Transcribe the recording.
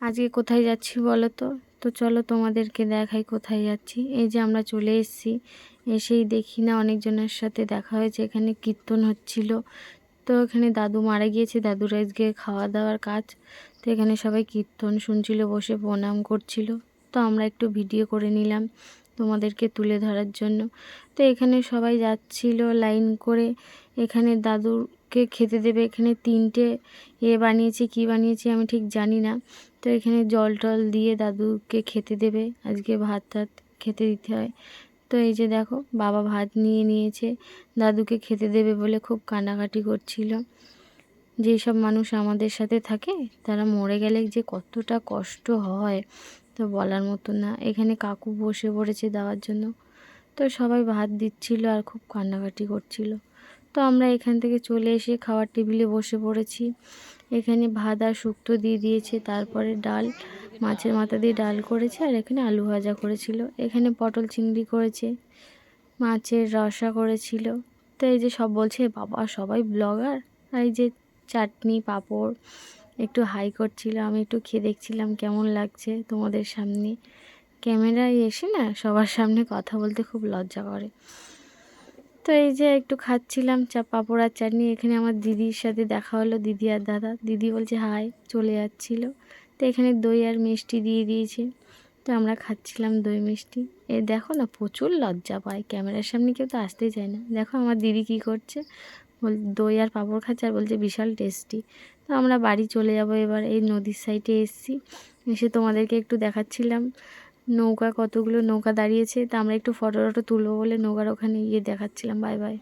আজকে কোথায় যাচ্ছি বলো তো? তো চলো তোমাদেরকে দেখাই কোথায় যাচ্ছি। এই যে আমরা চলে এসেছি, এসেই দেখি না অনেকজনের সাথে দেখা হয়েছে, এখানে কীর্তন হচ্ছিল। তো এখানে দাদু মারা গিয়েছে, দাদুর আজকে খাওয়া দাওয়ার কাজ। তো এখানে সবাই কীর্তন শুনছিল, বসে প্রণাম করছিল। তো আমরা একটু ভিডিও করে নিলাম তোমাদেরকে তুলে ধরার জন্য। তো এখানে সবাই যাচ্ছিল লাইন করে, এখানে দাদুকে খেতে দেবে। এখানে 3টে বানিয়েছে, কি বানিয়েছে আমি ঠিক জানি না। তো এখানে জল টল দিয়ে দাদুকে খেতে দেবে, আজকে ভাত টাত খেতে দিতে হয়। তো এই যে দেখো বাবা ভাত নিয়ে নিয়েছে, দাদুকে খেতে দেবে বলে খুব কান্নাকাটি করছিল। যেই সব মানুষ আমাদের সাথে থাকে তারা মরে গেলে যে কতটা কষ্ট হয় তো বলার মতো না। এখানে কাকু বসে পড়েছে দেওয়ার জন্য, তো সবাই ভাত দিচ্ছিল আর খুব কান্নাকাটি করছিল। তো আমরা এখান থেকে চলে এসে খাওয়ার টেবিলে বসে পড়েছি। এখানে ভাত আর শুক্তো দিয়ে দিয়েছে, তারপরে ডাল, মাছের মাথা দিয়ে ডাল করেছে, আর এখানে আলু ভাজা করেছিল। এখানে পটল চিংড়ি করেছে, মাছের রসা করেছিল। তো এই যে সব বলছে বাবা সবাই ব্লগার, আর এই যে চাটনি পাঁপড় একটু হাই করছিল, আমি একটু খেয়ে দেখছিলাম কেমন লাগছে তোমাদের সামনে। ক্যামেরায় এসে না সবার সামনে কথা বলতে খুব লজ্জা করে। তো এই যে একটু খাচ্ছিলাম পাঁপড় আর চাটনি। এখানে আমার দিদির সাথে দেখা হলো, দিদি আর দাদা। দিদি বলছে হাই, চলে যাচ্ছিলো। তো এখানে দই আর মিষ্টি দিয়ে দিয়েছে, তো আমরা খাচ্ছিলাম দই মিষ্টি। এ দেখো না প্রচুর লজ্জা পায়, ক্যামেরার সামনে কেউ তো আসতেই চায় না। দেখো আমার দিদি কি করছে, দই আর পাঁপড় খাচ্ছে আর বলছে বিশাল টেস্টি। তো আমরা বাড়ি চলে যাব এবার। এই নদীর সাইডে এসেছি, এসে তোমাদেরকে একটু দেখাচ্ছিলাম নৌকা, কতগুলো নৌকা দাঁড়িয়েছে। তা আমরা একটু ফটো টটো তুলবো বলে নৌকার ওখানে গিয়ে দেখাচ্ছিলাম। Bye bye.